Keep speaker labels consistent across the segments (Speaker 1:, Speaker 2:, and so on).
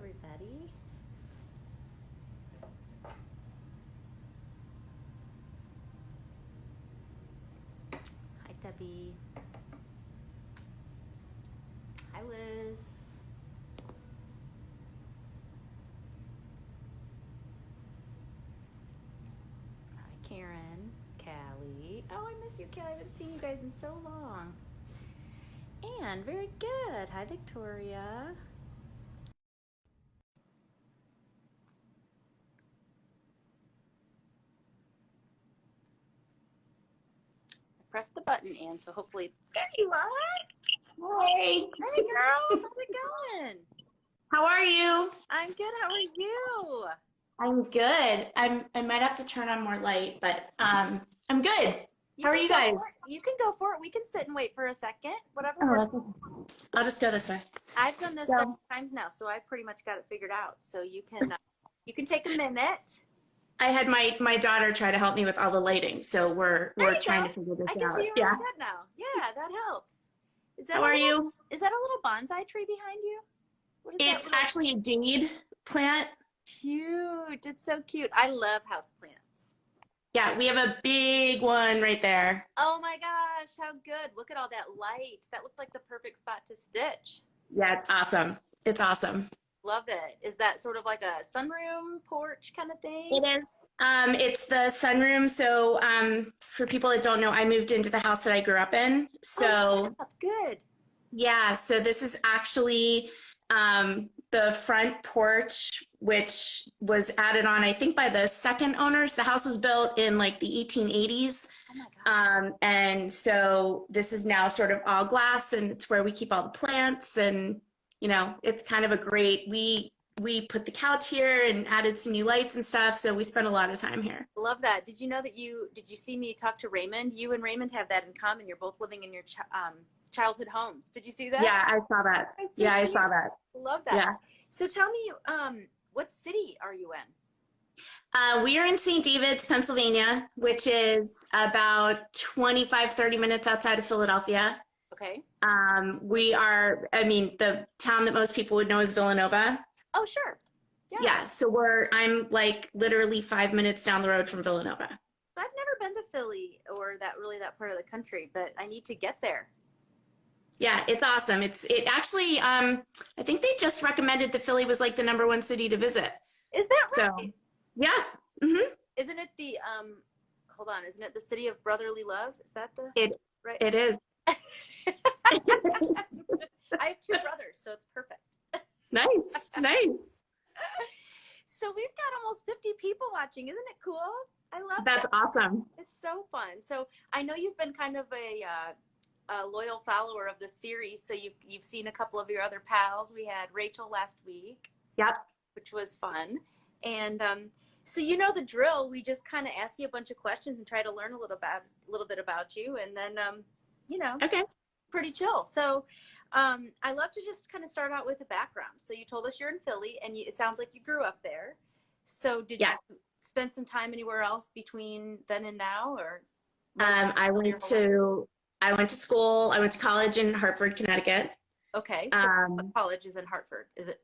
Speaker 1: everybody. Hi, Debbie. Hi, Liz. Hi, Karen. Callie. Oh, I miss you, Callie. I haven't seen you guys in so long. And very good. Hi, Victoria. Press the button, Anne, so hopefully... There you are!
Speaker 2: Hey!
Speaker 1: Hey, girl! How's it going?
Speaker 2: How are you?
Speaker 1: I'm good. How are you?
Speaker 2: I'm good. I might have to turn on more light, but I'm good. How are you guys?
Speaker 1: You can go for it. We can sit and wait for a second. Whatever works.
Speaker 2: Okay. I'll just go this way.
Speaker 1: I've done this several times now, so I've pretty much got it figured out. So you can take a minute.
Speaker 2: I had my daughter try to help me with all the lighting, so we're trying to figure this out.
Speaker 1: I can see you really good now. Yeah, that helps.
Speaker 2: How are you?
Speaker 1: Is that a little bonsai tree behind you? What is
Speaker 2: It's actually a jade plant.
Speaker 1: Cute. It's so cute. I love houseplants.
Speaker 2: Yeah, we have a big one right there.
Speaker 1: Oh my gosh, how good. Look at all that light. That looks like the perfect spot to stitch.
Speaker 2: Yeah, it's awesome. It's awesome.
Speaker 1: Love it. Is that sort of like a sunroom porch kind of thing?
Speaker 2: It is. It's the sunroom. So for people that don't know, I moved into the house that I grew up in. So
Speaker 1: good.
Speaker 2: Yeah, so this is actually the front porch, which was added on, I think, by the second owners. The house was built in like the 1880s.
Speaker 1: Oh my God.
Speaker 2: And so this is now sort of all glass, and it's where we keep all the plants. And, you know, it's kind of a great, we put the couch here and added some new lights and stuff. So we spent a lot of time here.
Speaker 1: Love that. Did you know that did you see me talk to Raymond? You and Raymond have that in common. You're both living in your childhood homes. Did you see that?
Speaker 2: Yeah, I saw that. I saw that.
Speaker 1: Love that.
Speaker 2: Yeah.
Speaker 1: So tell me, what city are you in?
Speaker 2: We are in St. David's, Pennsylvania, which is about 25-30 minutes outside of Philadelphia.
Speaker 1: Okay.
Speaker 2: The town that most people would know is Villanova.
Speaker 1: Oh, sure.
Speaker 2: Yeah, so I'm like literally 5 minutes down the road from Villanova.
Speaker 1: I've never been to Philly or that part of the country, but I need to get there.
Speaker 2: Yeah, it's awesome. It actually, I think they just recommended that Philly was like the #1 city to visit.
Speaker 1: Is that right?
Speaker 2: So, yeah. Mm-hmm.
Speaker 1: Isn't it isn't it the city of brotherly love? Is that right?
Speaker 2: It is.
Speaker 1: I have 2 brothers, so it's perfect.
Speaker 2: Nice.
Speaker 1: So we've got almost 50 people watching. Isn't it cool? I love
Speaker 2: That's awesome.
Speaker 1: It's so fun. So I know you've been kind of a loyal follower of the series. So you've seen a couple of your other pals. We had Rachel last week.
Speaker 2: Yep.
Speaker 1: Which was fun. And so you know the drill. We just kind of ask you a bunch of questions and try to learn a little bit about you, and then
Speaker 2: okay,
Speaker 1: pretty chill. So I love to just kind of start out with a background. So you told us you're in Philly, and it sounds like you grew up there. So did you spend some time anywhere else between then and now, or?
Speaker 2: I went to school. I went to college in Hartford, Connecticut.
Speaker 1: Okay. So what college is in Hartford? Is it?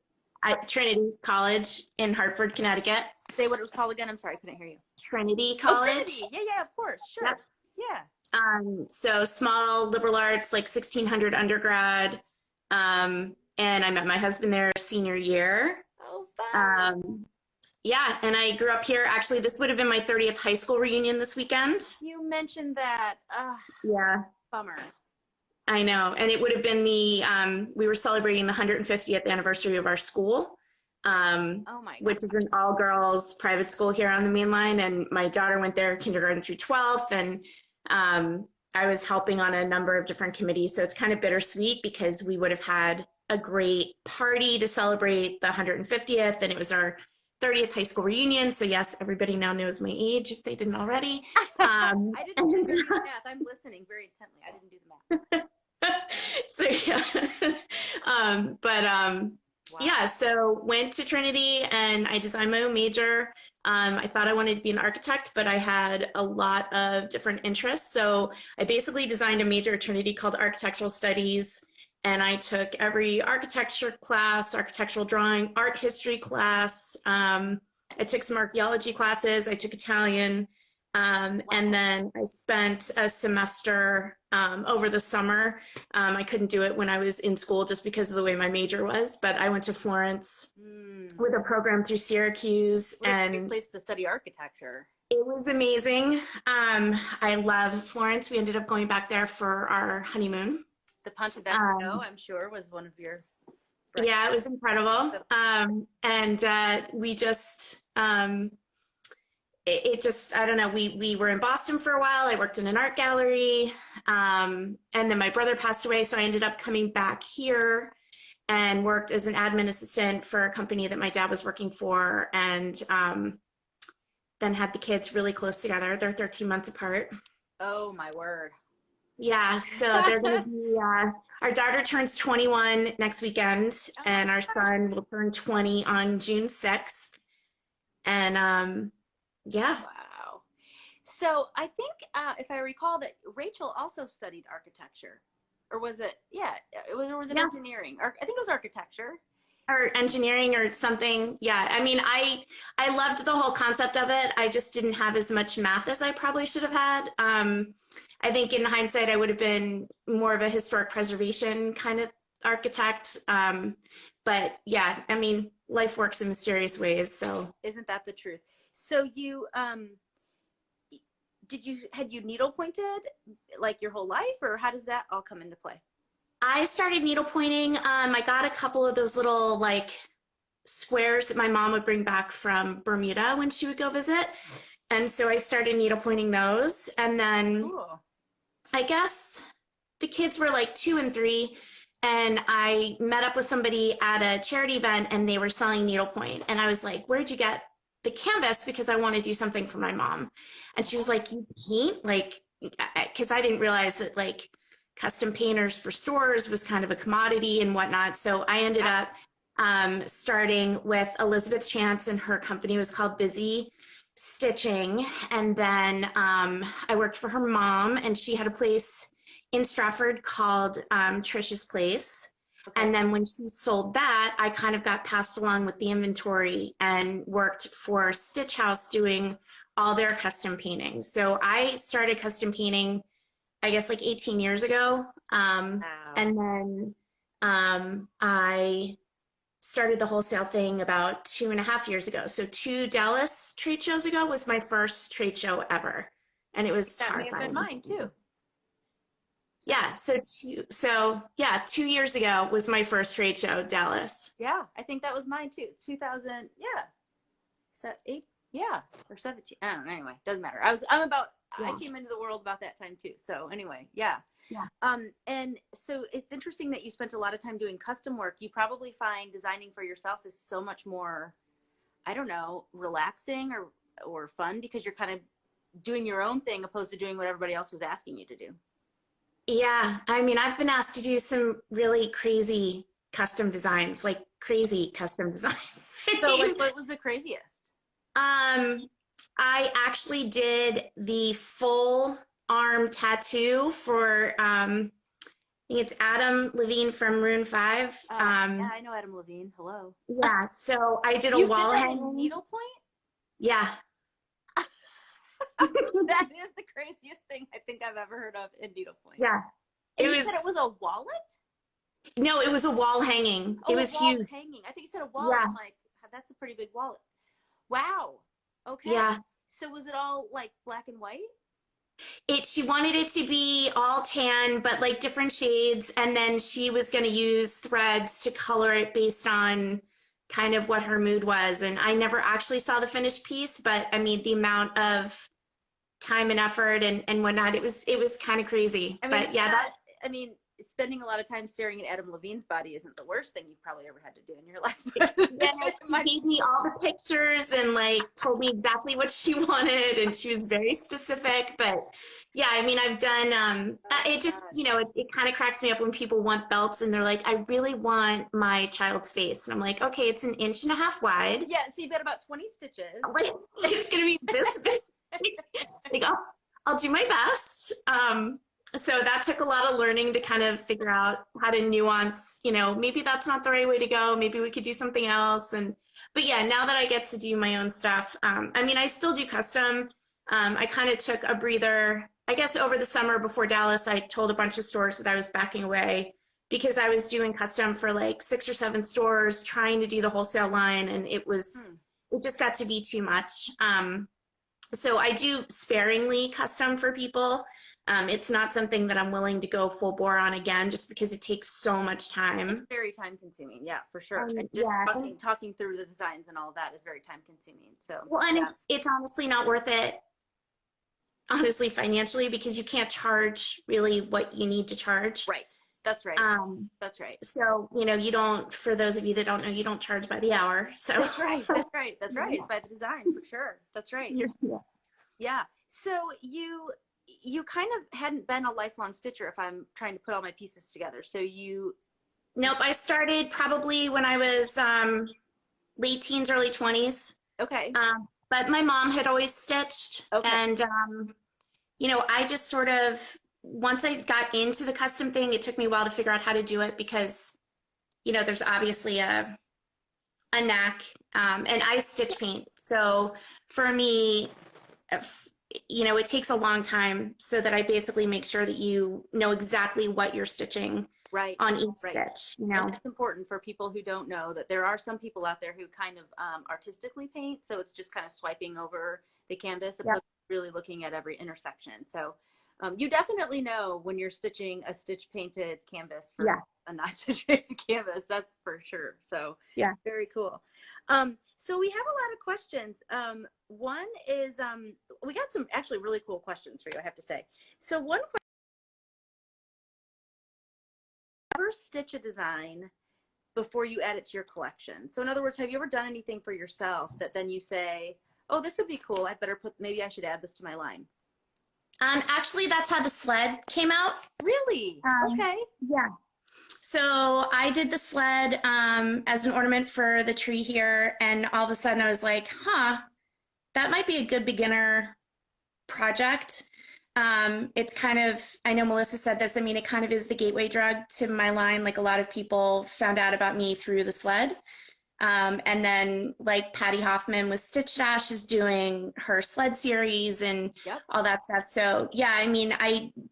Speaker 2: Trinity College in Hartford, Connecticut.
Speaker 1: Say what it was called again. I'm sorry, I couldn't hear you.
Speaker 2: Trinity College.
Speaker 1: Oh, Trinity. Yeah, of course. Sure.
Speaker 2: Yep.
Speaker 1: Yeah.
Speaker 2: So small liberal arts, like 1600 undergrad. And I met my husband there senior year.
Speaker 1: Oh, fun.
Speaker 2: Yeah, and I grew up here. Actually, this would have been my 30th high school reunion this weekend.
Speaker 1: You mentioned that.
Speaker 2: Yeah.
Speaker 1: Bummer.
Speaker 2: I know. And it would have been we were celebrating the 150th anniversary of our school,
Speaker 1: oh my God.
Speaker 2: Which is an all-girls private school here on the main line. And my daughter went there kindergarten through 12th. And I was helping on a number of different committees. So it's kind of bittersweet because we would have had a great party to celebrate the 150th. And it was our 30th high school reunion. So yes, everybody now knows my age if they didn't already.
Speaker 1: I didn't do the math. I'm listening very intently. I didn't do the math.
Speaker 2: So yeah,
Speaker 1: wow.
Speaker 2: Yeah, so went to Trinity and I designed my own major. I thought I wanted to be an architect, but I had a lot of different interests. So I basically designed a major at Trinity called Architectural Studies. and I took every architecture class, architectural drawing, art history class. I took some archaeology classes. I took Italian. And then I spent a semester over the summer. I couldn't do it when I was in school just because of the way my major was, but I went to Florence with a program through Syracuse.
Speaker 1: What a
Speaker 2: and
Speaker 1: great place to study architecture.
Speaker 2: It was amazing. I love Florence. We ended up going back there for our honeymoon.
Speaker 1: The Ponte Vecchio, I'm sure, was one of your.
Speaker 2: Yeah, it was incredible. And we just, it just, I don't know, we were in Boston for a while. I worked in an art gallery. And then my brother passed away, so I ended up coming back here and worked as an admin assistant for a company that my dad was working for. And then had the kids really close together. They're 13 months apart.
Speaker 1: Oh, my word.
Speaker 2: Yeah, so they're going to be, our daughter turns 21 next weekend, and our son will turn 20 on June 6th. And yeah.
Speaker 1: Wow. So I think, if I recall, that Rachel also studied architecture. Or was it, or was it engineering? Or I think it was architecture.
Speaker 2: Or engineering or something. Yeah, I mean, I loved the whole concept of it. I just didn't have as much math as I probably should have had. I think in hindsight, I would have been more of a historic preservation kind of architect. But yeah, I mean, life works in mysterious ways. So
Speaker 1: isn't that the truth? So you, had you needle pointed like your whole life, or how does that all come into play?
Speaker 2: I started needle pointing. I got a couple of those little like squares that my mom would bring back from Bermuda when she would go visit. And so I started needle pointing those. And then I guess the kids were like 2 and 3. And I met up with somebody at a charity event and they were selling needlepoint. And I was like, where'd you get the canvas? Because I want to do something for my mom. And she was like, you paint? Like, because I didn't realize that like custom painters for stores was kind of a commodity and whatnot. So I ended up starting with Elizabeth Chance, and her company was called Busy Stitching. And then I worked for her mom, and she had a place in Stratford called Trish's Place. Okay. And then when she sold that, I kind of got passed along with the inventory and worked for Stitch House doing all their custom paintings. So I started custom painting, I guess like 18 years ago. Wow. And then I started the wholesale thing about 2.5 years ago. So 2 Dallas trade shows ago was my first trade show ever. And it was
Speaker 1: that may have been mine too.
Speaker 2: Yeah, so 2 years ago was my first trade show, Dallas.
Speaker 1: Yeah, I think that was mine too. 2000, is that 8? Yeah, or 17. I don't know. Anyway, doesn't matter. I came into the world about that time too. So anyway, yeah. And so it's interesting that you spent a lot of time doing custom work. You probably find designing for yourself is so much more, I don't know, relaxing or fun because you're kind of doing your own thing opposed to doing what everybody else was asking you to do.
Speaker 2: Yeah, I mean, I've been asked to do some really crazy custom designs, like crazy custom designs.
Speaker 1: So like, what was the craziest?
Speaker 2: I actually did the full arm tattoo for, I think it's Adam Levine from Maroon 5.
Speaker 1: Yeah, I know Adam Levine. Hello.
Speaker 2: Yeah, so I did a wall hanging.
Speaker 1: Needlepoint?
Speaker 2: Yeah.
Speaker 1: That is the craziest thing I think I've ever heard of in needlepoint.
Speaker 2: Yeah.
Speaker 1: And you said it was a wallet?
Speaker 2: No, it was a wall hanging.
Speaker 1: Oh,
Speaker 2: it was
Speaker 1: a wall
Speaker 2: huge.
Speaker 1: hanging. I think you said a wallet.
Speaker 2: Yeah.
Speaker 1: I'm like, that's a pretty big wallet. Wow. Okay.
Speaker 2: Yeah.
Speaker 1: So was it all like black and white?
Speaker 2: She wanted it to be all tan, but like different shades. And then she was going to use threads to color it based on kind of what her mood was. And I never actually saw the finished piece, but I mean, the amount of time and effort and whatnot, it was kind of crazy.
Speaker 1: I mean,
Speaker 2: but yeah,
Speaker 1: I mean, spending a lot of time staring at Adam Levine's body isn't the worst thing you've probably ever had to do in your life.
Speaker 2: Yeah, she gave me all the pictures and like told me exactly what she wanted, and she was very specific. But yeah, I mean, I've done it just, you know, it kind of cracks me up when people want belts and they're like, I really want my child's face. And I'm like, okay, it's 1.5 inches wide.
Speaker 1: Yeah, so you've got about 20 stitches.
Speaker 2: It's gonna be this big. Like, I'll do my best. So that took a lot of learning to kind of figure out how to nuance, maybe that's not the right way to go. Maybe we could do something else. But yeah, now that I get to do my own stuff, I mean, I still do custom. I kind of took a breather, I guess over the summer before Dallas, I told a bunch of stores that I was backing away because I was doing custom for like 6 or 7 stores, trying to do the wholesale line. And it just got to be too much. So I do sparingly custom for people. It's not something that I'm willing to go full bore on again, just because it takes so much time.
Speaker 1: It's very time consuming. Yeah, for sure. And just
Speaker 2: Yeah.
Speaker 1: talking through the designs and all of that is very time consuming. So,
Speaker 2: Well, and it's honestly not worth it, honestly, financially, because you can't charge really what you need to charge.
Speaker 1: Right. That's right. That's right.
Speaker 2: So, you don't, for those of you that don't know, you don't charge by the hour. So
Speaker 1: that's right. That's right. That's right. It's by the design for sure. That's right.
Speaker 2: Yeah.
Speaker 1: Yeah. So you kind of hadn't been a lifelong stitcher, if I'm trying to put all my pieces together. So
Speaker 2: Nope. I started probably when I was late teens, early 20s.
Speaker 1: Okay.
Speaker 2: But my mom had always stitched.
Speaker 1: Okay.
Speaker 2: And, I just sort of, once I got into the custom thing, it took me a while to figure out how to do it because, there's obviously a knack. And I stitch paint. So for me, it takes a long time so that I basically make sure that you know exactly what you're stitching on each stitch.
Speaker 1: And it's important for people who don't know that there are some people out there who kind of artistically paint. So it's just kind of swiping over the canvas opposed to really looking at every intersection. So you definitely know when you're stitching a stitch painted canvas for a not stitch painted canvas. That's for sure. So
Speaker 2: yeah,
Speaker 1: very cool. So we have a lot of questions. One is, we got some actually really cool questions for you, I have to say. So one question, ever stitch a design before you add it to your collection? So in other words, have you ever done anything for yourself that then you say, oh, this would be cool. Maybe I should add this to my line.
Speaker 2: Actually, that's how the sled came out.
Speaker 1: Really? Okay.
Speaker 2: Yeah. So I did the sled as an ornament for the tree here, and all of a sudden I was like, that might be a good beginner project. It's kind of, I know Melissa said this, I mean, it kind of is the gateway drug to my line. Like a lot of people found out about me through the sled. And then like Patty Hoffman with Stitch Dash is doing her sled series and all that stuff. So yeah, I mean,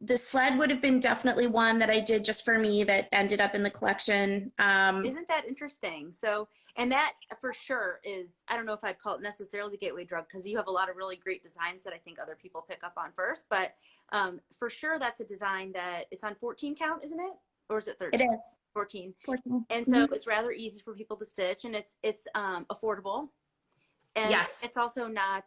Speaker 2: the sled would have been definitely one that I did just for me that ended up in the collection.
Speaker 1: Isn't that interesting? So, and that for sure is, I don't know if I'd call it necessarily the gateway drug because you have a lot of really great designs that I think other people pick up on first, but for sure that's a design that it's on 14 count, isn't it? Or is it 13?
Speaker 2: It is
Speaker 1: 14.
Speaker 2: 14.
Speaker 1: And so it's rather easy for people to stitch, and it's affordable, and it's also not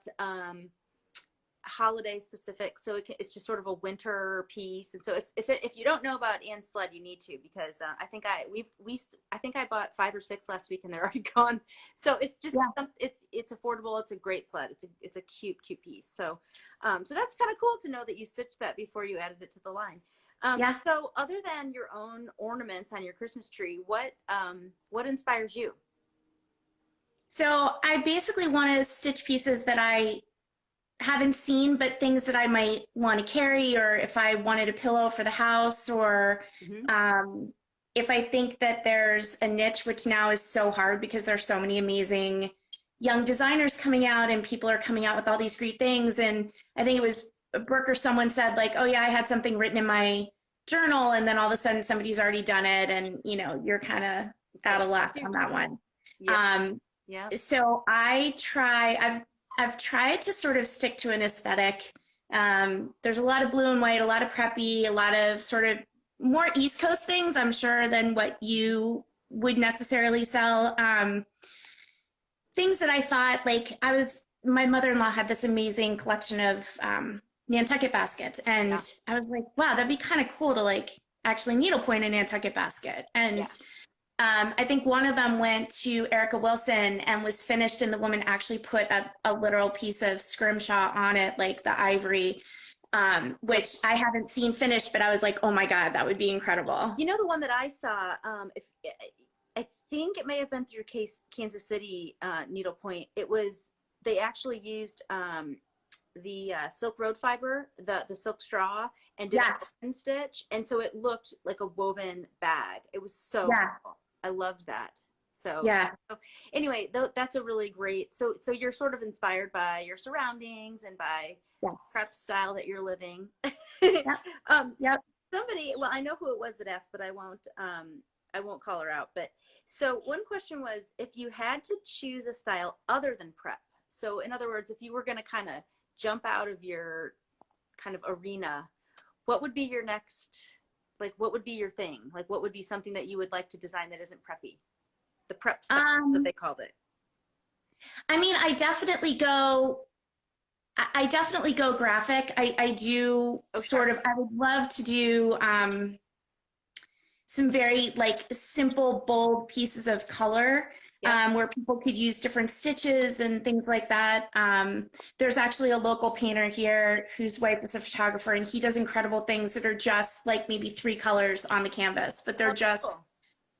Speaker 1: holiday specific. So it's just sort of a winter piece. And so if you don't know about Anne's sled, you need to, because I think I bought 5 or 6 last week and they're already gone. So it's just it's affordable. It's a great sled. It's a cute piece. So so that's kind of cool to know that you stitched that before you added it to the line. So other than your own ornaments on your Christmas tree, what inspires you?
Speaker 2: So I basically want to stitch pieces that I haven't seen, but things that I might want to carry, or if I wanted a pillow for the house, or if I think that there's a niche, which now is so hard because there's so many amazing young designers coming out and people are coming out with all these great things. And I think it was Brooke or someone said like, oh yeah, I had something written in my journal, and then all of a sudden somebody's already done it, and you're kind of out of luck on that one. So I've tried to sort of stick to an aesthetic. There's a lot of blue and white, a lot of preppy, a lot of sort of more East Coast things, I'm sure, than what you would necessarily sell. Things that I thought, like my mother-in-law had this amazing collection of Nantucket baskets. And I was like, wow, that'd be kind of cool to like actually needlepoint a Nantucket basket. And I think one of them went to Erica Wilson and was finished, and the woman actually put a literal piece of scrimshaw on it, like the ivory, which I haven't seen finished, but I was like, oh my God, that would be incredible.
Speaker 1: You know, the one that I saw, I think it may have been through Kansas City needlepoint. They actually used the silk road fiber, the silk straw, and did a
Speaker 2: Yes.
Speaker 1: woven stitch. And so it looked like a woven bag. It was so
Speaker 2: Yeah.
Speaker 1: cool. I loved that. So,
Speaker 2: Yeah.
Speaker 1: so anyway, that's a really great, so you're sort of inspired by your surroundings and by
Speaker 2: Yes.
Speaker 1: prep style that you're living.
Speaker 2: Yep.
Speaker 1: um,
Speaker 2: Yep.
Speaker 1: Somebody, well, I know who it was that asked, but I won't call her out. But so one question was, if you had to choose a style other than prep, so in other words, if you were going to kind of jump out of your kind of arena, what would be your next, like, what would be your thing? Like, what would be something that you would like to design that isn't preppy? The prep style that they called it.
Speaker 2: I mean, I definitely go graphic. I do sort of, I would love to do some very like simple, bold pieces of color.
Speaker 1: Yep.
Speaker 2: Where people could use different stitches and things like that. There's actually a local painter here whose wife is a photographer, and he does incredible things that are just like maybe 3 colors on the canvas, but they're just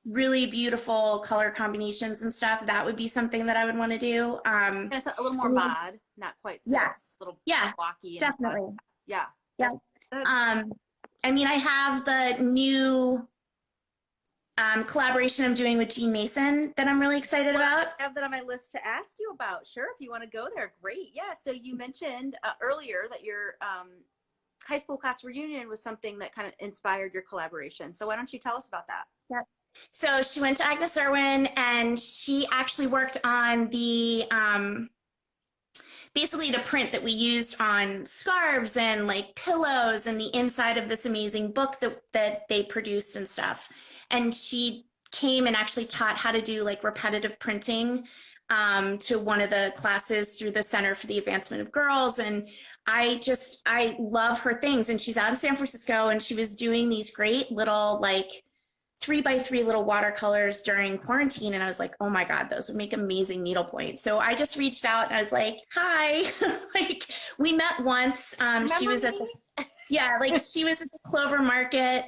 Speaker 2: really beautiful color combinations and stuff. That would be something that I would want to do.
Speaker 1: And it's a little more mod, not quite so
Speaker 2: Yes.
Speaker 1: a little
Speaker 2: Yeah,
Speaker 1: blocky.
Speaker 2: definitely.
Speaker 1: Yeah.
Speaker 2: Yeah. I mean, I have the new collaboration I'm doing with Jean Mason that I'm really excited about.
Speaker 1: I have that on my list to ask you about. Sure, if you want to go there, great. Yeah. So you mentioned earlier that your high school class reunion was something that kind of inspired your collaboration. So why don't you tell us about that?
Speaker 2: Yep. So she went to Agnes Irwin, and she actually worked on the basically the print that we used on scarves and like pillows and the inside of this amazing book that they produced and stuff. And she came and actually taught how to do like repetitive printing to one of the classes through the Center for the Advancement of Girls. And I love her things. And she's out in San Francisco, and she was doing these great little like 3x3 little watercolors during quarantine. And I was like, oh my God, those would make amazing needlepoint. So I just reached out and I was like, hi, like we met once. She was at the, yeah, like she was at the Clover Market,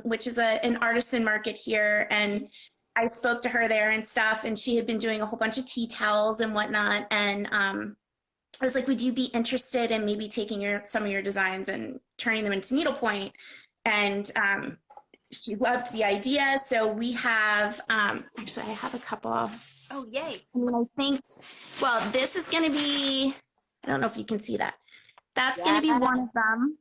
Speaker 2: which is an artisan market here. And I spoke to her there and stuff. And she had been doing a whole bunch of tea towels and whatnot. And I was like, would you be interested in maybe taking some of your designs and turning them into needlepoint? And she loved the idea. So we have, actually I have a couple.
Speaker 1: Oh, yay.
Speaker 2: I mean, I think, well, this is going to be, I don't know if you can see that. That's going to be one of them,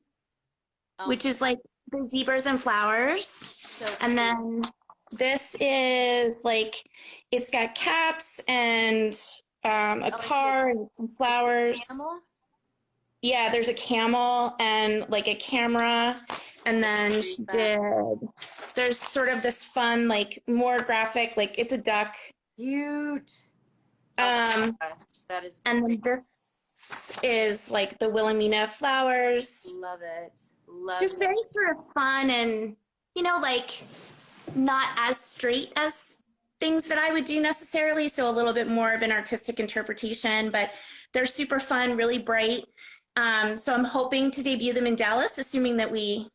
Speaker 2: which is like the zebras and flowers. So and then this is like, it's got cats and a car and some flowers. Animal? Yeah, there's a camel and like a camera. And then she did, there's sort of this fun, like more graphic, like it's a duck.
Speaker 1: Cute.
Speaker 2: That
Speaker 1: is
Speaker 2: and then this is like the Wilhelmina flowers.
Speaker 1: Love it. Love
Speaker 2: Just
Speaker 1: it.
Speaker 2: very sort of fun and, you know, like not as straight as things that I would do necessarily. So a little bit more of an artistic interpretation, but they're super fun, really bright. So I'm hoping to debut them in Dallas, assuming that we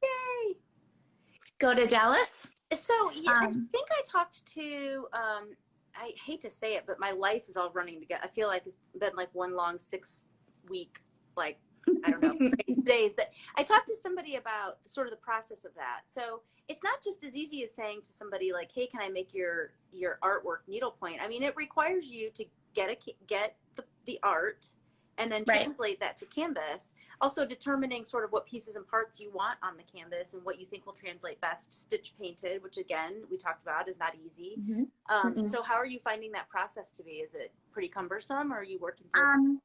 Speaker 2: go to Dallas.
Speaker 1: So yeah, I think I talked to, I hate to say it, but my life is all running together. I feel like it's been like one long 6-week, like, I don't know, days, but I talked to somebody about sort of the process of that. So it's not just as easy as saying to somebody like, hey, can I make your artwork needlepoint? I mean, it requires you to get the art and then translate that to canvas. Also determining sort of what pieces and parts you want on the canvas and what you think will translate best stitch painted, which again, we talked about is not easy. So how are you finding that process to be? Is it pretty cumbersome, or are you working through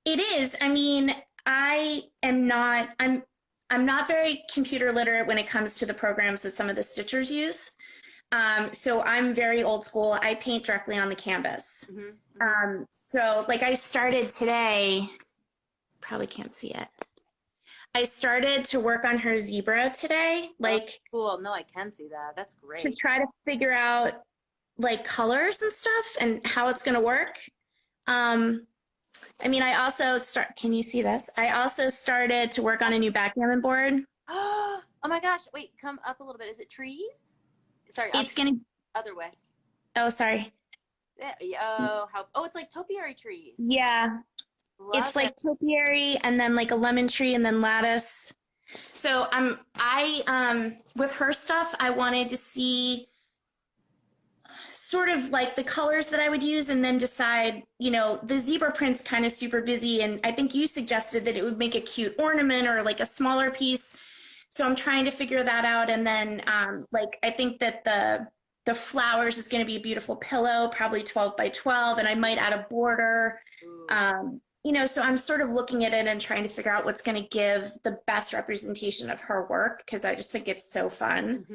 Speaker 2: it is. I mean, I'm not very computer literate when it comes to the programs that some of the stitchers use. So I'm very old school. I paint directly on the canvas. So like I started today, probably can't see it. I started to work on her zebra today. Like,
Speaker 1: cool. No, I can see that. That's great.
Speaker 2: To try to figure out like colors and stuff and how it's going to work. I mean, I also can you see this? I also started to work on a new backgammon board.
Speaker 1: Oh my gosh. Wait, come up a little bit. Is it trees? Sorry.
Speaker 2: It's going to.
Speaker 1: Other way.
Speaker 2: Oh, sorry.
Speaker 1: Yeah. It's like topiary trees.
Speaker 2: Yeah. It's like topiary and then like a lemon tree and then lattice. So with her stuff, I wanted to see sort of like the colors that I would use and then decide, the zebra print's kind of super busy. And I think you suggested that it would make a cute ornament or like a smaller piece. So I'm trying to figure that out. And then I think that the flowers is going to be a beautiful pillow, probably 12 by 12. And I might add a border. So I'm sort of looking at it and trying to figure out what's going to give the best representation of her work because I just think it's so fun.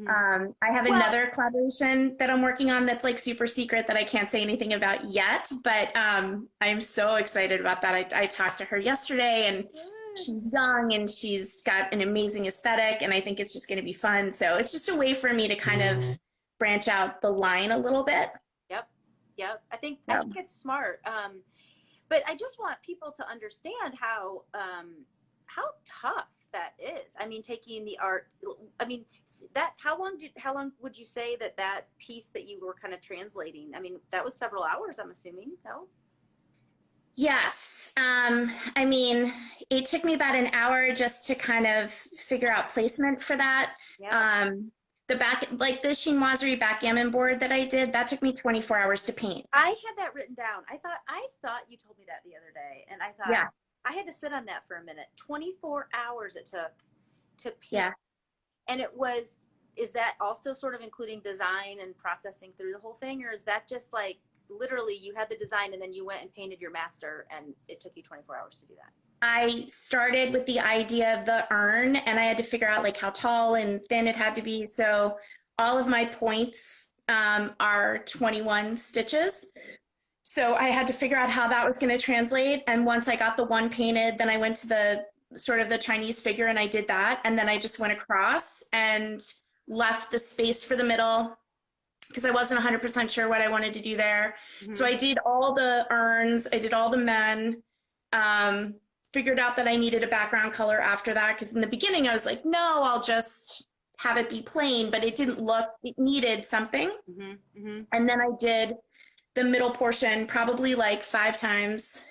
Speaker 2: I have another collaboration that I'm working on that's like super secret that I can't say anything about yet, but I'm so excited about that. I talked to her yesterday and she's young and she's got an amazing aesthetic and I think it's just going to be fun. So it's just a way for me to kind of branch out the line a little bit.
Speaker 1: Yep. I think it's smart. But I just want people to understand how tough that is. I mean, taking the art. I mean, how long would you say that piece that you were kind of translating? I mean, that was several hours. I'm assuming. No.
Speaker 2: Yes. I mean, it took me about an hour just to kind of figure out placement for that.
Speaker 1: Yeah.
Speaker 2: The chinoiserie backgammon board that I did, that took me 24 hours to paint.
Speaker 1: I had that written down. I thought you told me that the other day, and I thought I had to sit on that for a minute. 24 hours it took to paint.
Speaker 2: Yeah.
Speaker 1: And is that also sort of including design and processing through the whole thing, or is that just like literally you had the design and then you went and painted your master and it took you 24 hours to do that?
Speaker 2: I started with the idea of the urn and I had to figure out like how tall and thin it had to be. So all of my points are 21 stitches. So I had to figure out how that was going to translate. And once I got the one painted, then I went to the Chinese figure and I did that. And then I just went across and left the space for the middle because I wasn't 100% sure what I wanted to do there. So I did all the urns. I did all the men. Figured out that I needed a background color after that because in the beginning I was like, no, I'll just have it be plain, but it needed something. And then I did the middle portion probably like 5 times,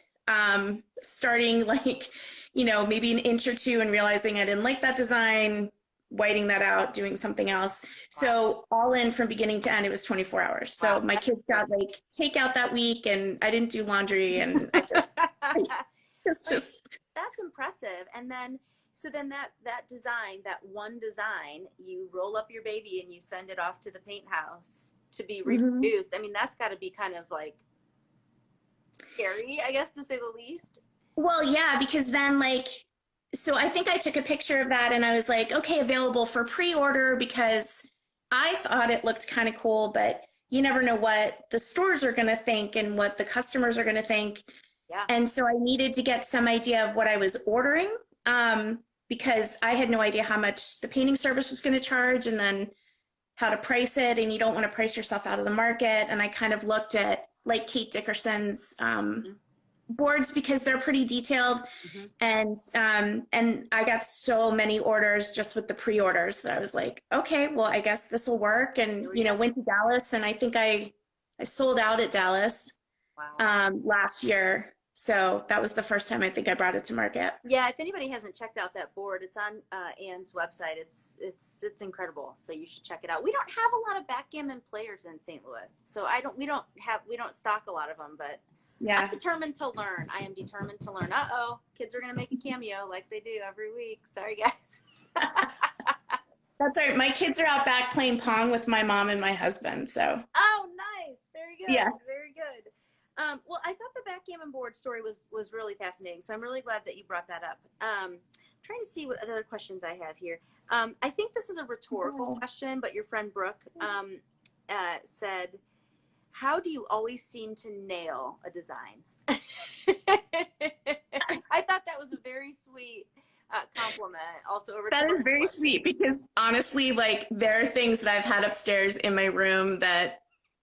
Speaker 2: starting like, maybe an inch or two and realizing I didn't like that design, whiting that out, doing something else. Wow. So all in from beginning to end, it was 24 hours. So my kids got like takeout that week and I didn't do laundry and I just... It's just
Speaker 1: that's impressive. And then that design, that one design, you roll up your baby and you send it off to the paint house to be reproduced. I mean, that's got to be kind of like scary, I guess, to say the least.
Speaker 2: Well, yeah, because then so I think I took a picture of that and I was like, okay, available for pre-order because I thought it looked kind of cool, but you never know what the stores are going to think and what the customers are going to think.
Speaker 1: Yeah.
Speaker 2: And so I needed to get some idea of what I was ordering because I had no idea how much the painting service was going to charge and then how to price it. And you don't want to price yourself out of the market. And I kind of looked at like Kate Dickerson's boards because they're pretty detailed. And I got so many orders just with the pre-orders that I was like, okay, well, I guess this will work. And, went to Dallas and I think I sold out at Dallas last year. So that was the first time I think I brought it to market.
Speaker 1: Yeah, if anybody hasn't checked out that board, it's on Anne's website. It's incredible. So you should check it out. We don't have a lot of backgammon players in St. Louis, so we don't stock a lot of them. But yeah, I'm determined to learn. I am determined to learn. Kids are gonna make a cameo like they do every week. Sorry, guys.
Speaker 2: That's all right. My kids are out back playing Pong with my mom and my husband. So.
Speaker 1: Oh, nice. Very good.
Speaker 2: Yeah.
Speaker 1: Very good. Well, I thought the backgammon board story was really fascinating, so I'm really glad that you brought that up. Trying to see what other questions I have here. I think this is a rhetorical question, but your friend Brooke said, how do you always seem to nail a design? I thought that was a very sweet compliment. Also,
Speaker 2: that is very sweet because honestly, there are things that I've had upstairs in my room that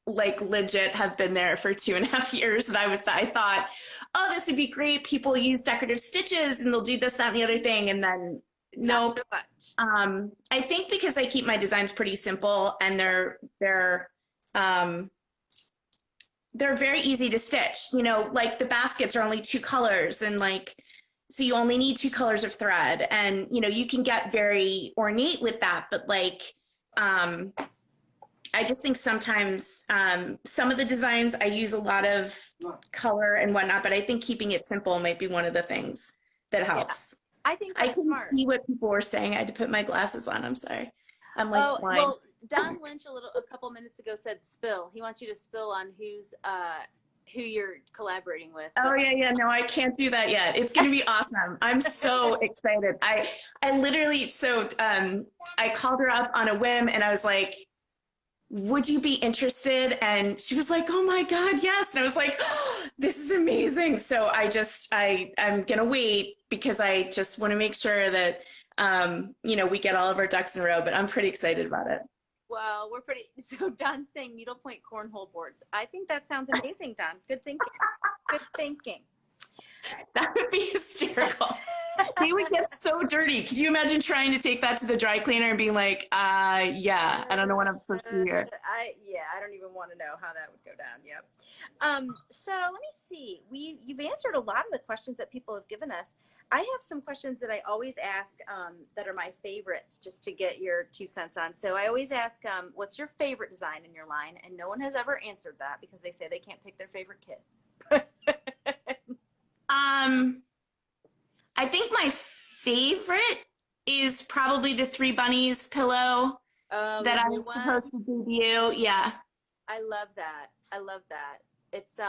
Speaker 2: legit have been there for 2.5 years and I thought, oh, this would be great. People use decorative stitches and they'll do this, that, and the other thing. And then nope.
Speaker 1: So much.
Speaker 2: I think because I keep my designs pretty simple and they're very easy to stitch, the baskets are only 2 colors and so you only need two colors of thread, and you can get very ornate with that, but like I just think sometimes some of the designs I use a lot of color and whatnot, but I think keeping it simple might be one of the things that
Speaker 1: Yeah,
Speaker 2: helps.
Speaker 1: I think
Speaker 2: I
Speaker 1: that's
Speaker 2: couldn't
Speaker 1: smart.
Speaker 2: see what people were saying. I had to put my glasses on. I'm sorry. I'm like
Speaker 1: Oh,
Speaker 2: blind.
Speaker 1: well, Don Lynch a couple minutes ago said spill. He wants you to spill on who you're collaborating with.
Speaker 2: Oh
Speaker 1: But
Speaker 2: yeah, yeah. No, I can't do that yet. It's gonna be awesome. I'm so excited. I literally I called her up on a whim and I was like, would you be interested? And she was like, oh my God, yes. And I was like, oh, this is amazing. So I'm going to wait because I just want to make sure that, we get all of our ducks in a row, but I'm pretty excited about it.
Speaker 1: well, we're pretty. So Don's saying needlepoint cornhole boards. I think that sounds amazing, Don. Good thinking. Good thinking.
Speaker 2: That would be hysterical. They would get so dirty. Could you imagine trying to take that to the dry cleaner and being like, yeah, I don't know what I'm supposed to do here.
Speaker 1: I don't even want to know how that would go down. Yep. So let me see. You've answered a lot of the questions that people have given us. I have some questions that I always ask that are my favorites, just to get your 2 cents on. So I always ask, what's your favorite design in your line? And no one has ever answered that because they say they can't pick their favorite kid.
Speaker 2: I think my favorite is probably the Three Bunnies pillow that I was supposed to debut. Yeah.
Speaker 1: I love that. I love that.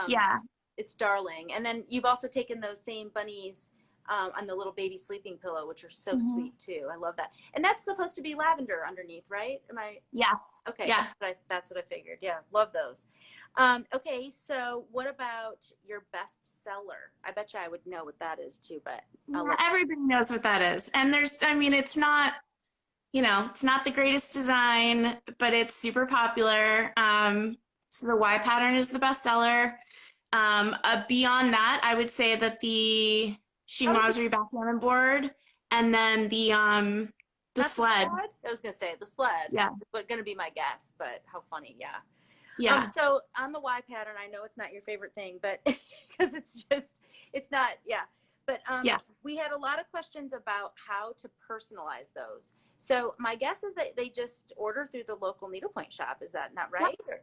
Speaker 2: Yeah.
Speaker 1: It's darling. And then you've also taken those same bunnies on the little baby sleeping pillow, which are so sweet too. I love that. And that's supposed to be lavender underneath, right? Am I?
Speaker 2: Yes.
Speaker 1: Okay.
Speaker 2: Yeah.
Speaker 1: That's what I figured. Yeah. Love those. Okay. So what about your bestseller? I bet you I would know what that is too, but
Speaker 2: everybody knows what that is. And it's not, it's not the greatest design, but it's super popular. So the Y pattern is the bestseller. Beyond that, I would say that the chinoiserie backgammon board, and then the sled.
Speaker 1: I was gonna say the sled.
Speaker 2: Yeah,
Speaker 1: but gonna be my guess. But how funny, yeah.
Speaker 2: Yeah.
Speaker 1: So on the Y pattern, I know it's not your favorite thing, but because it's not, yeah. But
Speaker 2: yeah.
Speaker 1: We had a lot of questions about how to personalize those. So my guess is that they just order through the local needlepoint shop. Is that not right?
Speaker 2: Yep.
Speaker 1: Or,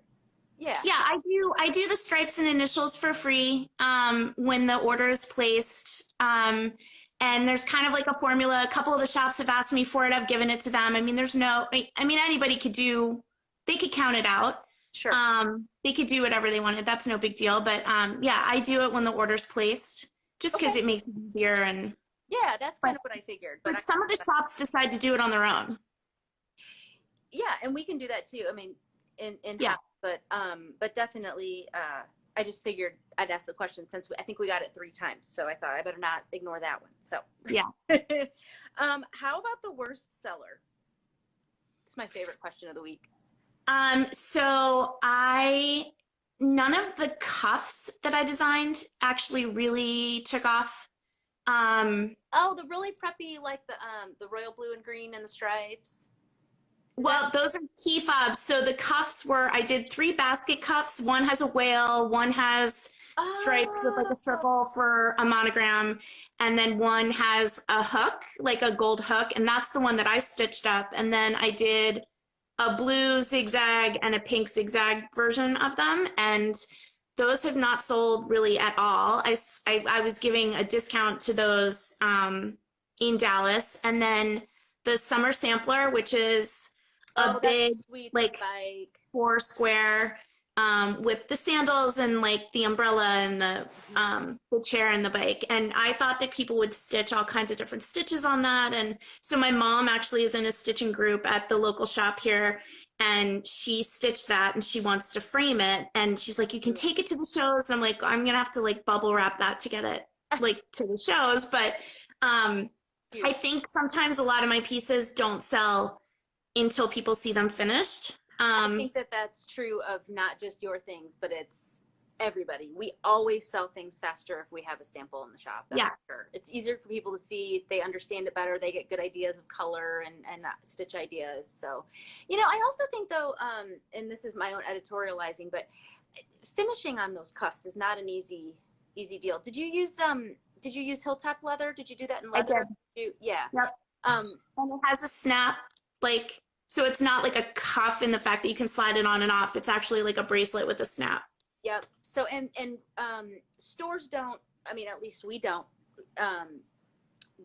Speaker 1: yeah.
Speaker 2: Yeah, I do the stripes and initials for free when the order is placed. And there's kind of like a formula. A couple of the shops have asked me for it. I've given it to them. I mean, anybody they could count it out.
Speaker 1: Sure.
Speaker 2: They could do whatever they wanted. That's no big deal. But yeah, I do it when the order's placed just because it makes it easier. And
Speaker 1: yeah, that's kind of what I figured.
Speaker 2: But some of the shops decide to do it on their own.
Speaker 1: Yeah, and we can do that too. I mean, in
Speaker 2: yeah.
Speaker 1: But definitely, I just figured I'd ask the question since I think we got it 3 times. So I thought I better not ignore that one. So
Speaker 2: yeah.
Speaker 1: How about the worst seller? It's my favorite question of the week.
Speaker 2: So none of the cuffs that I designed actually really took off.
Speaker 1: Oh, the really preppy, like the royal blue and green and the stripes.
Speaker 2: Well, those are key fobs. So the cuffs I did 3 basket cuffs. One has a whale, one has stripes with like a circle for a monogram, and then one has a hook, like a gold hook, and that's the one that I stitched up. And then I did a blue zigzag and a pink zigzag version of them, and those have not sold really at all. I was giving a discount to those in Dallas, and then the summer sampler, which is a big like 4 square with the sandals and like the umbrella and the chair and the bike. And I thought that people would stitch all kinds of different stitches on that. And so my mom actually is in a stitching group at the local shop here, and she stitched that and she wants to frame it. And she's like, you can take it to the shows. And I'm like, I'm going to have to like bubble wrap that to get it like to the shows. But I think sometimes a lot of my pieces don't sell until people see them finished.
Speaker 1: I think that's true of not just your things, but it's everybody. We always sell things faster if we have a sample in the shop. That's for sure. It's easier for people to see. They understand it better. They get good ideas of color and stitch ideas. So, I also think though, and this is my own editorializing, but finishing on those cuffs is not an easy deal. Did you use did you use hilltop leather? Did you do that in
Speaker 2: I did.
Speaker 1: leather? Yeah.
Speaker 2: Yep. And it has a snap, like, so it's not like a cuff in the fact that you can slide it on and off. It's actually like a bracelet with a snap.
Speaker 1: Yep. So and stores don't. I mean, at least we don't.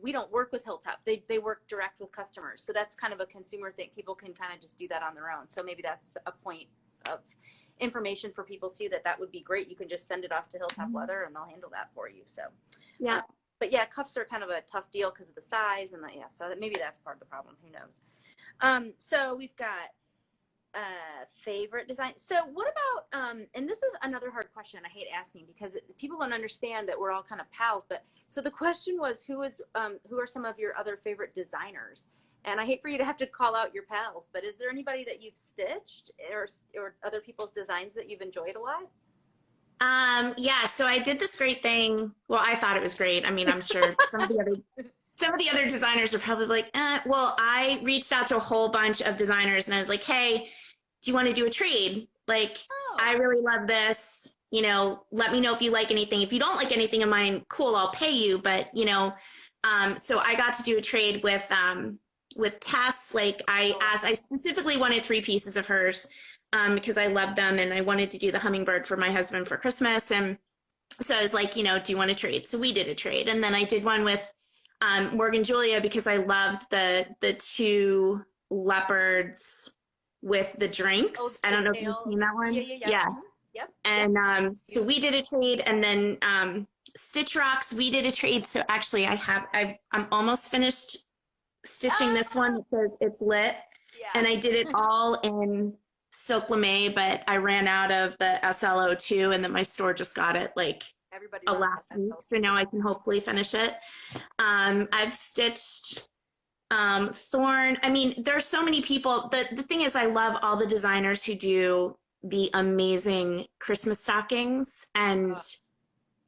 Speaker 1: We don't work with Hilltop. They work direct with customers. So that's kind of a consumer thing. People can kind of just do that on their own. So maybe that's a point of information for people too, that would be great. You can just send it off to Hilltop Leather and they'll handle that for you. So
Speaker 2: yeah.
Speaker 1: But yeah, cuffs are kind of a tough deal because of the size and yeah. So maybe that's part of the problem. Who knows? So we've got favorite design. So what about, and this is another hard question I hate asking because people don't understand that we're all kind of pals, but so the question was, who are some of your other favorite designers? And I hate for you to have to call out your pals, but is there anybody that you've stitched or other people's designs that you've enjoyed a lot?
Speaker 2: Yeah, so I did this great thing. Well, I thought it was great. I mean, I'm sure some of the other designers are probably like, well, I reached out to a whole bunch of designers and I was like, hey, do you want to do a trade? Like, I really love this. You know, let me know if you like anything. If you don't like anything of mine, cool, I'll pay you. But, you know, so I got to do a trade with Tess. Like I specifically wanted 3 pieces of hers because I loved them and I wanted to do the hummingbird for my husband for Christmas. And so I was like, you know, do you want to trade? So we did a trade. And then I did one with Morgan Julia because I loved the 2 leopards with the drinks.
Speaker 1: Oh,
Speaker 2: I don't know if you've seen that one.
Speaker 1: Yeah. Yep.
Speaker 2: And so we did a trade, and then Stitch Rocks, we did a trade. So actually I'm almost finished stitching this one because it's lit. Yeah. And I did it all in Silk Lame, but I ran out of the SLO2 and then my store just got it like last week. So now I can hopefully finish it. I've stitched Thorn. I mean, there's so many people. The thing is, I love all the designers who do the amazing Christmas stockings. And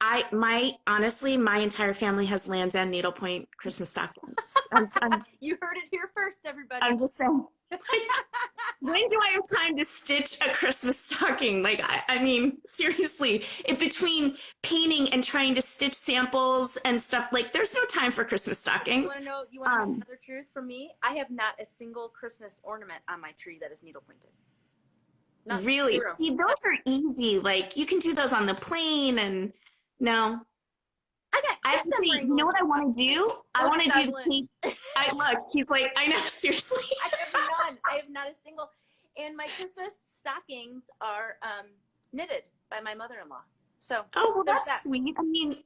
Speaker 2: honestly, my entire family has Land's End needlepoint Christmas stockings.
Speaker 1: You heard it here first, everybody.
Speaker 2: I'm just saying, when do I have time to stitch a Christmas stocking? Like, I mean, seriously, between painting and trying to stitch samples and stuff, like, there's no time for Christmas stockings.
Speaker 1: You want to know another truth for me? I have not a single Christmas ornament on my tree that is needle pointed. Not
Speaker 2: really?
Speaker 1: Zero.
Speaker 2: See, those are easy. Like, you can do those on the plane and no. I have to say, you know what I want to do? I want to do the look, he's like, I know, seriously.
Speaker 1: I have not a single. And my Christmas stockings are knitted by my mother-in-law. So
Speaker 2: well, that's sweet. I mean,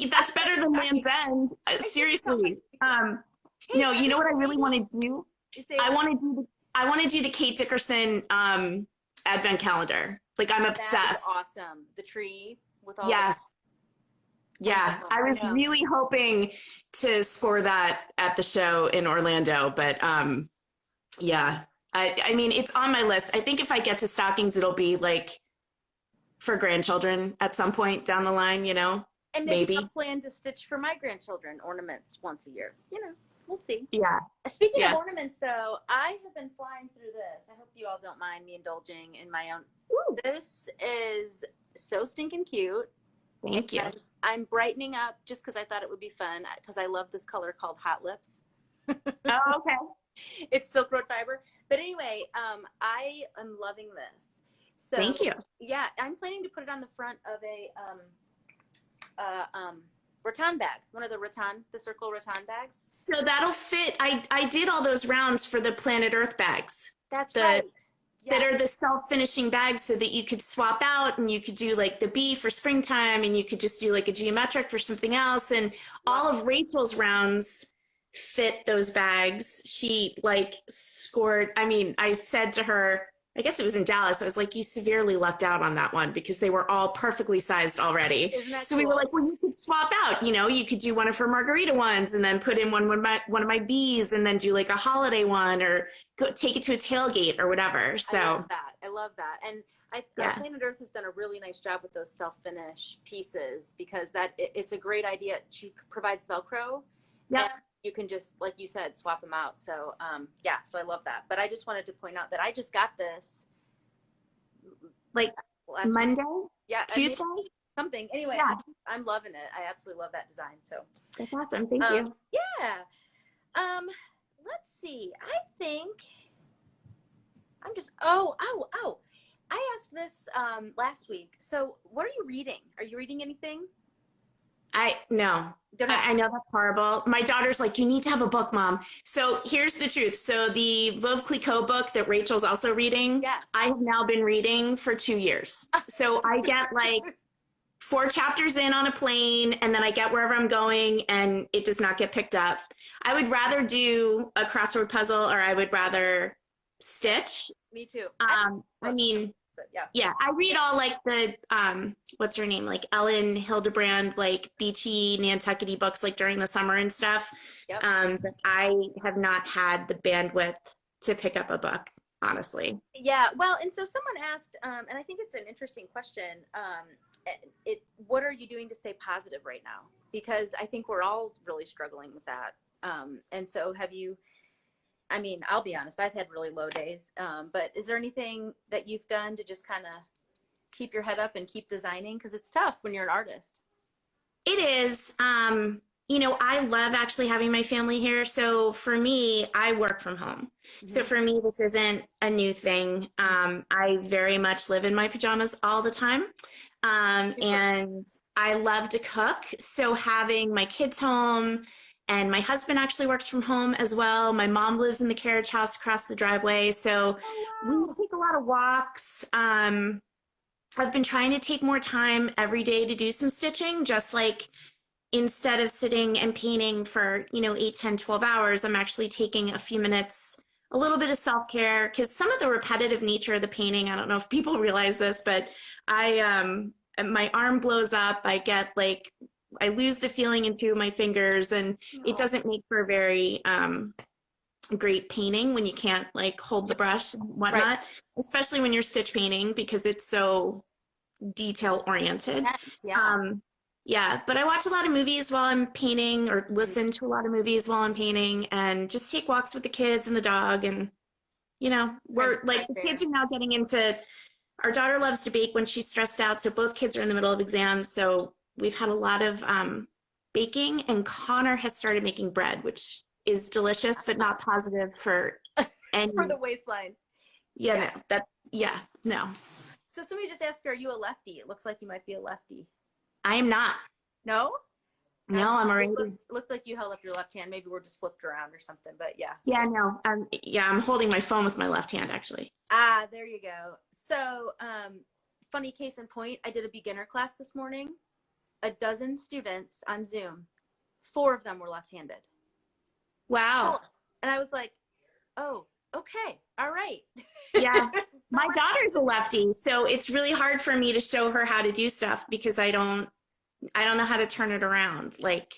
Speaker 2: that's better than Land's End. Seriously. No, you know what I really want to do? I want to do the Kate Dickerson advent calendar. Like, I'm obsessed.
Speaker 1: That's awesome. The tree with all
Speaker 2: Yeah, I was really hoping to score that at the show in Orlando, but yeah, I mean, it's on my list. I think if I get to stockings, it'll be like for grandchildren at some point down the line, you know,
Speaker 1: and maybe I'll plan to stitch for my grandchildren ornaments once a year. You know, we'll see.
Speaker 2: Yeah.
Speaker 1: Speaking of ornaments, though, I have been flying through this. I hope you all don't mind me indulging in my own. Ooh. This is so stinking cute.
Speaker 2: Thank you.
Speaker 1: I'm brightening up just because I thought it would be fun because I love this color called Hot Lips.
Speaker 2: Oh, okay.
Speaker 1: It's Silk Road fiber. But anyway, I am loving this. So
Speaker 2: thank you.
Speaker 1: Yeah, I'm planning to put it on the front of a rattan bag, one of the circle rattan bags.
Speaker 2: So that'll fit. I did all those rounds for the Planet Earth bags.
Speaker 1: That's right.
Speaker 2: That are the self-finishing bags so that you could swap out and you could do like the bee for springtime and you could just do like a geometric for something else. And all of Rachel's rounds fit those bags. She like scored. I mean, I said to her, I guess it was in Dallas, I was like, you severely lucked out on that one because they were all perfectly sized already. So we were like, well, you could swap out, you know, you could do one of her margarita ones and then put in one of my bees and then do like a holiday one or go take it to a tailgate or whatever. So
Speaker 1: I love that. And Planet Earth has done a really nice job with those self-finish pieces because it's a great idea. She provides Velcro. Yeah. You can just, like you said, swap them out. So, so I love that. But I just wanted to point out that I just got this.
Speaker 2: Like Monday?
Speaker 1: Yeah.
Speaker 2: Tuesday?
Speaker 1: something. Anyway,
Speaker 2: Yeah,
Speaker 1: I'm loving it. I absolutely love that design. So
Speaker 2: that's awesome. Thank you.
Speaker 1: yeah. Um, let's see. I think I'm just oh. I asked this last week. So what are you reading? Are you reading anything?
Speaker 2: No,
Speaker 1: Don't have
Speaker 2: I know that's horrible. My daughter's like, you need to have a book, mom. So here's the truth. So the Veuve Clicquot book that Rachel's also reading,
Speaker 1: yes.
Speaker 2: I have now been reading for 2 years. So I get like 4 chapters in on a plane, and then I get wherever I'm going, and it does not get picked up. I would rather do a crossword puzzle, or I would rather stitch.
Speaker 1: Me too.
Speaker 2: I mean,
Speaker 1: But yeah.
Speaker 2: yeah, I read all like the what's her name, like Ellen Hildebrand, like beachy Nantucket books, like during the summer and stuff.
Speaker 1: Yep.
Speaker 2: But I have not had the bandwidth to pick up a book, honestly.
Speaker 1: Yeah. Well, and so someone asked, and I think it's an interesting question. What are you doing to stay positive right now? Because I think we're all really struggling with that. And so have you? I mean, I'll be honest, I've had really low days. But is there anything that you've done to just kind of keep your head up and keep designing? Because it's tough when you're an artist.
Speaker 2: It is. I love actually having my family here. So for me, I work from home. Mm-hmm. So for me, this isn't a new thing. I very much live in my pajamas all the time. And I love to cook. So having my kids home, and my husband actually works from home as well. My mom lives in the carriage house across the driveway. So we take a lot of walks. I've been trying to take more time every day to do some stitching, just like instead of sitting and painting for, 8, 10, 12 hours, I'm actually taking a few minutes, a little bit of self-care, because some of the repetitive nature of the painting, I don't know if people realize this, but my arm blows up. I lose the feeling in 2 of my fingers, and it doesn't make for a very great painting when you can't like hold the brush and whatnot, right. Especially when you're stitch painting because it's so detail oriented. Yeah, but I watch a lot of movies while I'm painting, or listen to a lot of movies while I'm painting, and just take walks with the kids and the dog. And we're like, the kids are now getting into, our daughter loves to bake when she's stressed out, so both kids are in the middle of exams, so we've had a lot of baking, and Connor has started making bread, which is delicious, but not positive for any.
Speaker 1: For the waistline.
Speaker 2: Yeah. No.
Speaker 1: So somebody just asked, are you a lefty? It looks like you might be a lefty.
Speaker 2: I am not.
Speaker 1: No?
Speaker 2: No, I'm a righty.
Speaker 1: Looked like you held up your left hand. Maybe we're just flipped around or something, but yeah.
Speaker 2: Yeah, no. I'm holding my phone with my left hand, actually.
Speaker 1: Ah, there you go. So, funny case in point, I did a beginner class this morning. 12 students on Zoom. 4 of them were left-handed.
Speaker 2: Wow.
Speaker 1: And I was like, oh, okay. All right.
Speaker 2: Yeah. My daughter's a lefty, so it's really hard for me to show her how to do stuff because I don't know how to turn it around. Like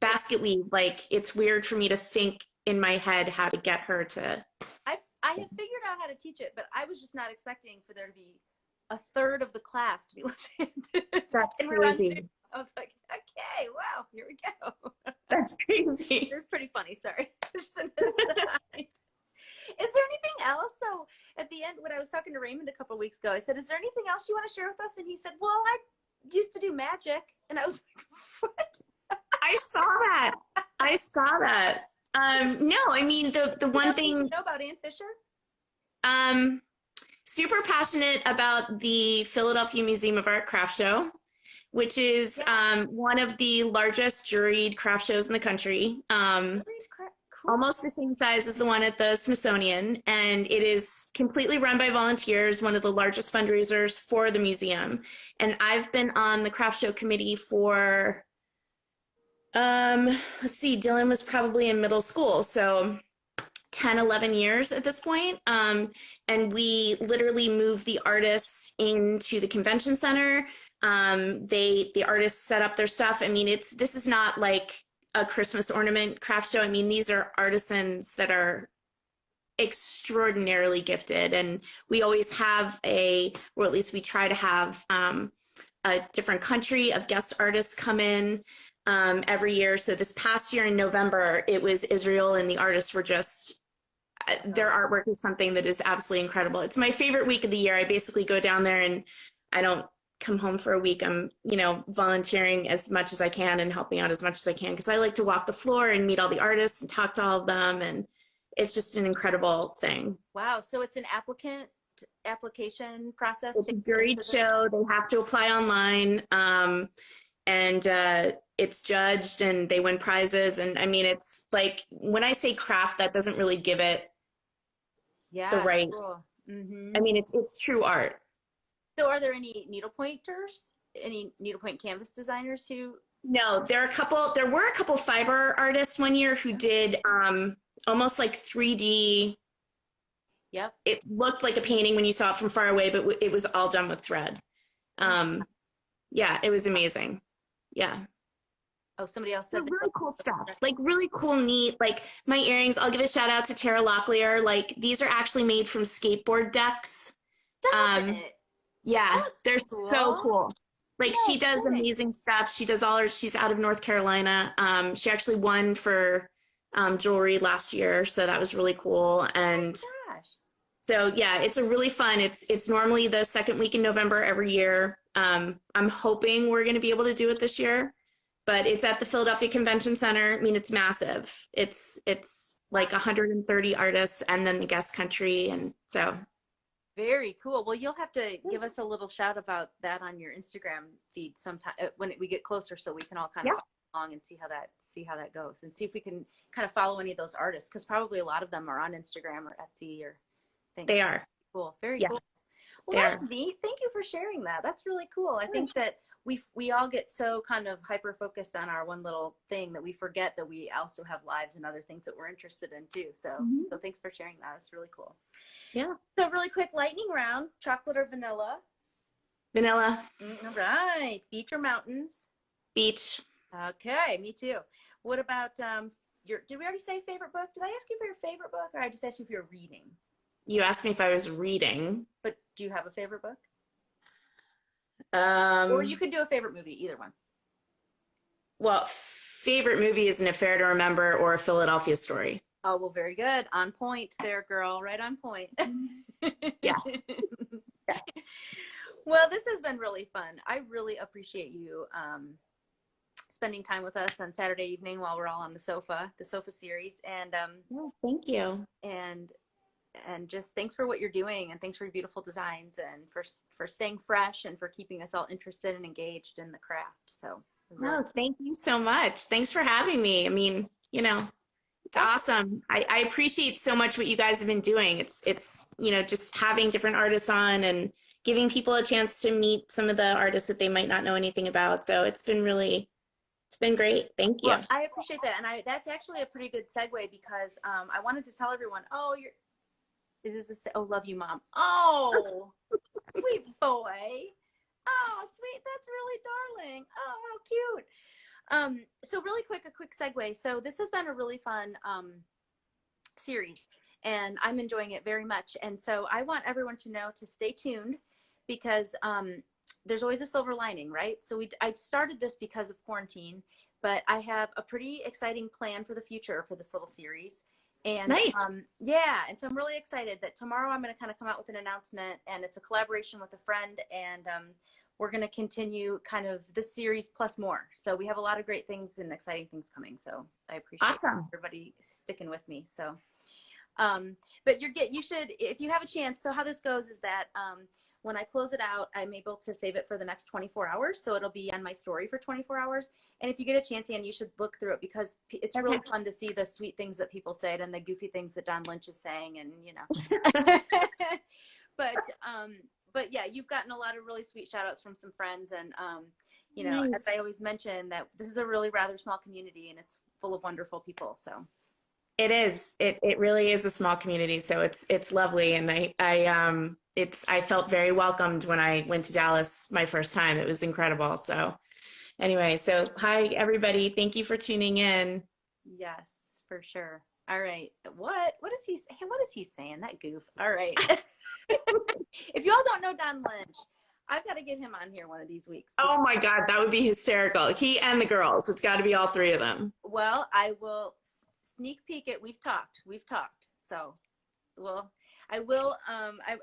Speaker 2: basket weave, like it's weird for me to think in my head how to get her to.
Speaker 1: I have figured out how to teach it, but I was just not expecting for there to be a third of the class to be left-handed.
Speaker 2: That's crazy.
Speaker 1: I was like, okay, wow, here we go.
Speaker 2: That's crazy.
Speaker 1: It's pretty funny. Sorry. Is there anything else? So at the end, when I was talking to Raymond a couple of weeks ago, I said, is there anything else you want to share with us? And he said, well, I used to do magic. And I was like, what?
Speaker 2: I saw that. No, I mean, the one thing.
Speaker 1: You know about Ann Fisher?
Speaker 2: Super passionate about the Philadelphia Museum of Art craft show, which is one of the largest juried craft shows in the country. Cool. Almost the same size as the one at the Smithsonian, and it is completely run by volunteers, one of the largest fundraisers for the museum. And I've been on the craft show committee for, let's see, Dylan was probably in middle school, so 10, 11 years at this point. And we literally move the artists into the convention center. The artists set up their stuff. I mean, this is not like a Christmas ornament craft show. I mean, these are artisans that are extraordinarily gifted. And we always have or at least we try to have a different country of guest artists come in every year. So this past year in November, it was Israel, and the artists were just, their artwork is something that is absolutely incredible. It's my favorite week of the year. I basically go down there and I don't come home for a week, I'm, volunteering as much as I can and helping out as much as I can because I like to walk the floor and meet all the artists and talk to all of them. And it's just an incredible thing.
Speaker 1: Wow. So it's an application process
Speaker 2: It's
Speaker 1: to
Speaker 2: a
Speaker 1: get into
Speaker 2: juried
Speaker 1: the.
Speaker 2: show. They have to apply online. And it's judged and they win prizes. And I mean, it's like when I say craft, that doesn't really give it the
Speaker 1: Yeah,
Speaker 2: right.
Speaker 1: cool. Hmm.
Speaker 2: I mean, it's true art.
Speaker 1: So are there any needlepointers, any needlepoint canvas designers who?
Speaker 2: No, there were a couple fiber artists one year who did almost like 3D.
Speaker 1: Yep.
Speaker 2: It looked like a painting when you saw it from far away, but it was all done with thread. Um, yeah, it was amazing. Yeah.
Speaker 1: Oh, somebody else
Speaker 2: They're
Speaker 1: said
Speaker 2: really cool stuff. Like really cool, neat. Like my earrings, I'll give a shout out to Tara Locklear. Like these are actually made from skateboard decks.
Speaker 1: stop
Speaker 2: Um,
Speaker 1: it.
Speaker 2: yeah,
Speaker 1: That's
Speaker 2: they're so
Speaker 1: cool.
Speaker 2: cool. Like
Speaker 1: No
Speaker 2: she does
Speaker 1: kidding.
Speaker 2: amazing stuff. She does she's out of North Carolina. She actually won for jewelry last year, so that was really cool.
Speaker 1: Oh
Speaker 2: And
Speaker 1: my gosh.
Speaker 2: so yeah, it's a really fun. It's normally the second week in November every year. I'm hoping we're going to be able to do it this year, but it's at the Philadelphia Convention Center. I mean, it's massive. It's like 130 artists and then the guest country, and so
Speaker 1: Very cool. Well, you'll have to give us a little shout about that on your Instagram feed sometime when we get closer, so we can all kind of
Speaker 2: yeah,
Speaker 1: follow along and see how that goes, and see if we can kind of follow any of those artists, because probably a lot of them are on Instagram or Etsy or things.
Speaker 2: they are.
Speaker 1: Cool. Very
Speaker 2: Yeah,
Speaker 1: cool. Well,
Speaker 2: they
Speaker 1: that's
Speaker 2: are.
Speaker 1: neat. Thank you for sharing that. That's really cool. I think that we all get so kind of hyper focused on our one little thing that we forget that we also have lives and other things that we're interested in too. So so thanks for sharing that. It's really cool.
Speaker 2: Yeah,
Speaker 1: So really quick lightning round: chocolate or vanilla?
Speaker 2: vanilla,
Speaker 1: All right. Beach or mountains?
Speaker 2: beach.
Speaker 1: Okay, me too. What about your? Did we already say favorite book? Did I ask you for your favorite book, or I just asked you for your reading?
Speaker 2: You asked me if I was reading.
Speaker 1: But do you have a favorite book? Or
Speaker 2: Um,
Speaker 1: you could do a favorite movie, either one.
Speaker 2: well, favorite movie is An Affair to Remember or A Philadelphia Story.
Speaker 1: Oh, well, very good. On point there, girl. Right on point.
Speaker 2: Yeah. Yeah.
Speaker 1: Well, this has been really fun. I really appreciate you spending time with us on Saturday evening while we're all on the sofa series.
Speaker 2: Oh, thank you.
Speaker 1: And just thanks for what you're doing, and thanks for your beautiful designs, and for staying fresh, and for keeping us all interested and engaged in the craft. So
Speaker 2: No, thank you so much. Thanks for having me. I mean, it's awesome. I appreciate so much what you guys have been doing. It's just having different artists on and giving people a chance to meet some of the artists that they might not know anything about. So it's been great. Thank you.
Speaker 1: well, I appreciate that, and that's actually a pretty good segue, because I wanted to tell everyone, oh, love you, Mom. Oh, sweet boy. Oh, sweet. That's really darling. Oh, how cute. So really quick, a quick segue. So this has been a really fun series, and I'm enjoying it very much. And so I want everyone to know to stay tuned, because there's always a silver lining, right? So I started this because of quarantine, but I have a pretty exciting plan for the future for this little series. And
Speaker 2: Nice.
Speaker 1: yeah, and so I'm really excited that tomorrow I'm going to kind of come out with an announcement, and it's a collaboration with a friend, and we're going to continue kind of this series plus more. So we have a lot of great things and exciting things coming. So I appreciate
Speaker 2: Awesome.
Speaker 1: everybody sticking with me. So, but you should, if you have a chance. So how this goes is that when I close it out, I'm able to save it for the next 24 hours. So it'll be on my story for 24 hours. And if you get a chance, Anne, you should look through it, because it's really fun to see the sweet things that people said and the goofy things that Don Lynch is saying, and but yeah, you've gotten a lot of really sweet shout outs from some friends, and
Speaker 2: Nice.
Speaker 1: as I always mention, that this is a really rather small community, and it's full of wonderful people. So
Speaker 2: It is. It really is a small community, so it's lovely, and I felt very welcomed when I went to Dallas my first time. It was incredible. So anyway, so hi everybody. Thank you for tuning in.
Speaker 1: yes, for sure. All right. What is he? Hey, what is he saying? That goof. All right. If you all don't know Don Lynch, I've got to get him on here one of these weeks.
Speaker 2: Oh my God, that would be hysterical. He and the girls. It's got to be all three of them.
Speaker 1: Well, I will sneak peek it. We've talked. So, well, I will.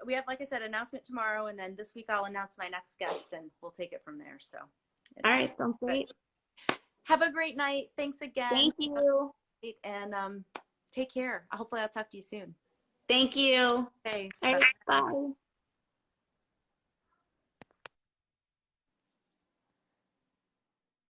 Speaker 1: We have, like I said, announcement tomorrow, and then this week I'll announce my next guest, and we'll take it from there. So,
Speaker 2: All right, sounds
Speaker 1: but
Speaker 2: great.
Speaker 1: have a great night. Thanks again,
Speaker 2: Thank you.
Speaker 1: and take care. Hopefully, I'll talk to you soon.
Speaker 2: Thank you.
Speaker 1: Okay,
Speaker 2: All
Speaker 1: bye.
Speaker 2: right, bye.